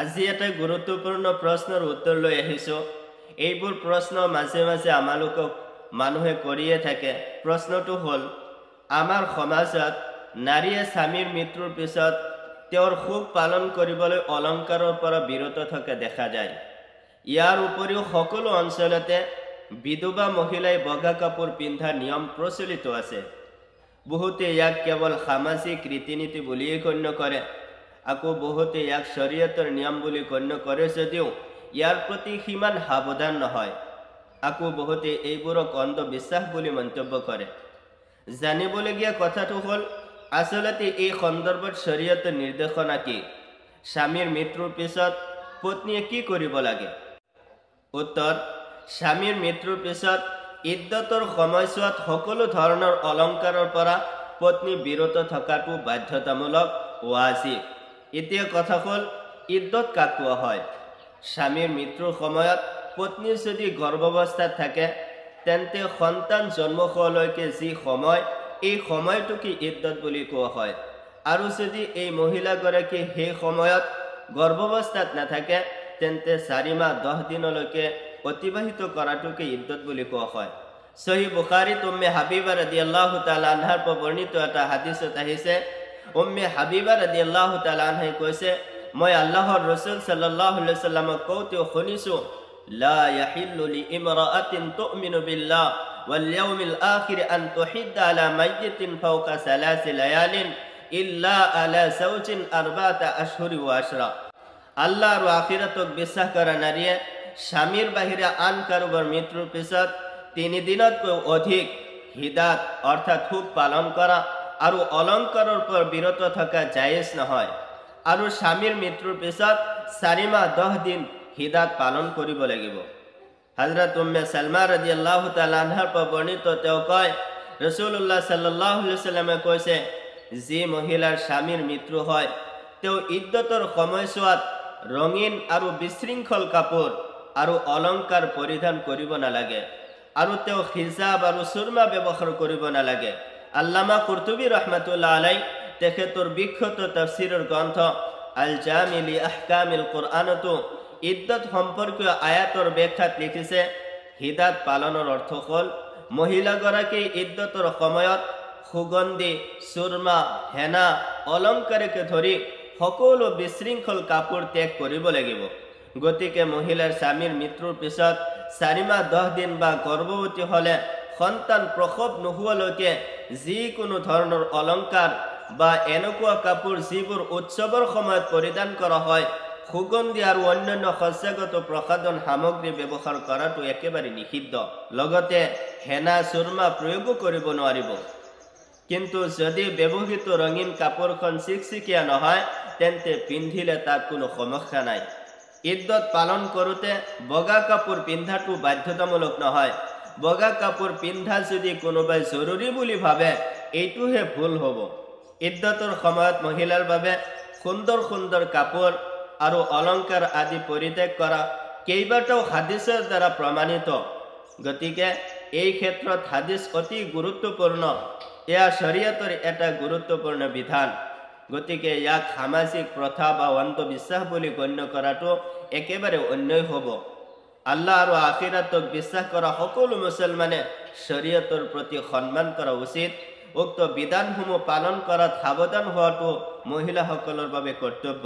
আজি এটা গুৰুত্বপূৰ্ণ প্ৰশ্নৰ উত্তৰ লৈ আহিছোঁ। এইবোৰ প্ৰশ্ন মাজে মাজে আমালোকক মানুহে কৰিয়ে থাকে। প্ৰশ্নটো হ'ল, আমাৰ সমাজত নাৰীয়ে স্বামীৰ মৃত্যুৰ পিছত তেওঁৰ সুখ পালন কৰিবলৈ অলংকাৰৰ পৰা বিৰত থকা দেখা যায়। ইয়াৰ উপৰিও সকলো অঞ্চলতে বিধৱা মহিলাই বগা কাপোৰ পিন্ধাৰ নিয়ম প্ৰচলিত আছে। বহুতে ইয়াক কেৱল সামাজিক ৰীতি নীতি বুলিয়েই গণ্য কৰে, আকৌ বহুতে ইয়াক শৰীয়তৰ নিয়ম বুলি গণ্য কৰে যদিও ইয়াৰ প্ৰতি সিমান সাৱধান নহয়। আকৌ বহুতে এইবোৰক অন্ধবিশ্বাস বুলি মন্তব্য কৰে। জানিবলগীয়া কথাটো হ'ল, আচলতে এই সন্দৰ্ভত শৰীয়তৰ নিৰ্দেশনা কি? স্বামীৰ মৃত্যুৰ পিছত পত্নীয়ে কি কৰিব লাগে? উত্তৰ: স্বামীৰ মৃত্যুৰ পিছত ইদ্দতৰ সময়ছোৱাত সকলো ধৰণৰ অলংকাৰৰ পৰা পত্নী বিৰত থকাটো বাধ্যতামূলক, ৱাজিব। এতিয়া কথা হ'ল, ইদ্দত কাক কোৱা হয়? স্বামীৰ মৃত্যুৰ সময়ত পত্নী যদি গৰ্ভাৱস্থাত থাকে, তেন্তে সন্তান জন্ম হোৱালৈকে যি সময়, এই সময়টোকে ইদ্দত বুলি কোৱা হয়। আৰু যদি এই মহিলাগৰাকী সেই সময়ত গৰ্ভাৱস্থাত নাথাকে, তেন্তে 4 মাহ 10 দিনলৈকে অতিবাহিত কৰাটোকে ইদ্দত বুলি কোৱা হয়। সহিহ বুখাৰীত উম্মে হাবিবা ৰাদিয়াল্লাহু তাআলা আনহাৰ পৰা বৰ্ণিত এটা হাদিছত আহিছে, উম্মে হাবিবা ৰাদিয়াল্লাহু তাআলা আনহাই কৈছে, মই আল্লাহৰ ৰাসূল সাল্লাল্লাহু আলাইহি ওয়াসাল্লামক কওঁতে শুনিছোঁ, লা ইয়াহিল্লু লিইমৰাআতিন তু'মিনু বিল্লাহ ওয়াল ইয়াউমিল আখিৰ আন তুহিদ্দা আলা মাইয়িতিন ফাওকা 3 লায়ালিন ইল্লা আলা যাওজিন 4 আশহুরি ওয়া আশরা। আল্লাহ আৰু আখিৰাতক বিশ্বাস কৰা নাৰীয়ে স্বামীৰ বাহিৰে আন কাৰোবাৰ মৃত্যুৰ পিছত 3 দিনতকৈ অধিক হিদাত অৰ্থাৎ সুখ পালন কৰা আৰু অলংকাৰৰ পৰা বিৰত থকা জায়েজ নহয়। আৰু স্বামীৰ মৃত্যুৰ পিছত 4 মাহ 10 দিন হিদাত পালন কৰিব লাগিব। হযৰত উম্মে সালমা ৰাদিয়াল্লাহু তাআলা আনহাৰ পৰা বৰ্ণিত, তেওঁ কয়, ৰাসূলুল্লাহ সাল্লাল্লাহু আলাইহি ওয়াসাল্লামে কৈছে, যি মহিলাৰ স্বামীৰ মৃত্যু হয়, তেওঁ ইদ্দতৰ সময়ছোৱাত ৰঙীন আৰু বিশৃংখল কাপোৰ আৰু অলংকাৰ পৰিধান কৰিব নালাগে, আৰু তেওঁ হিজাব আৰু সুৰমা ব্যৱহাৰ কৰিব নালাগে। আল্লামা কুৰতুবী ৰহমাতুল্লাহ আলাইহি তেখেতৰ বিখ্যাত তাফসীৰৰ গ্ৰন্থ আল জামি লি আহকামিল কুৰআনতো ইদ্দত সম্পৰ্কীয় আয়াতৰ ব্যাখ্যাত লিখিছে, হিদাত পালনৰ অৰ্থ হ'ল মহিলাগৰাকী ইদ্দতৰ সময়ত সুগন্ধি, সুৰমা, হেনা, অলংকাৰকে ধৰি সকলো বিশৃংখল কাপোৰ ত্যাগ কৰিব লাগিব। গতিকে মহিলাৰ স্বামীৰ মৃত্যুৰ পিছত 4 মাহ 10 দিন বা গৰ্ভৱতী হ'লে সন্তান প্ৰসৱ নোহোৱালৈকে যিকোনো ধৰণৰ অলংকাৰ বা এনেকুৱা কাপোৰ যিবোৰ উৎসৱৰ সময়ত পৰিধান কৰা হয়, সুগন্ধি আৰু অন্যান্য সজ্জাগত প্ৰসাধন সামগ্ৰী ব্যৱহাৰ কৰাটো একেবাৰে নিষিদ্ধ। লগতে হেনা, সুৰমা প্ৰয়োগো কৰিব নোৱাৰিব। কিন্তু যদি ব্যৱহৃত ৰঙীন কাপোৰখন চিকচিকীয়া নহয়, তেন্তে পিন্ধিলে তাত কোনো সমস্যা নাই। ইদ্দত পালন কৰোঁতে বগা কাপোৰ পিন্ধাটো বাধ্যতামূলক নহয়। বগা কাপোৰ পিন্ধা যদি কোনোবাই জৰুৰী বুলি ভাবে, এইটোহে ভুল হ'ব। ইদ্দতৰ সময়ত মহিলাৰ বাবে সুন্দৰ সুন্দৰ কাপোৰ আৰু অলংকাৰ আদি পৰিত্যাগ কৰা কেইবাটাও হাদিছৰ দ্বাৰা প্ৰমাণিত। গতিকে এই ক্ষেত্ৰত হাদিছ অতি গুৰুত্বপূৰ্ণ। এয়া শৰীয়তৰ এটা গুৰুত্বপূৰ্ণ বিধান। গতিকে ইয়াক সামাজিক প্ৰথা বা অন্ধবিশ্বাস বুলি গণ্য কৰাটো একেবাৰে অন্যায় হ'ব। আল্লাহ আৰু আখিৰাতক বিশ্বাস কৰা সকলো মুছলমানে শৰীয়তৰ প্ৰতি সন্মান কৰা উচিত। উক্ত বিধানসমূহ পালন কৰাত সাৱধান হোৱাটো মহিলাসকলৰ বাবে কৰ্তব্য।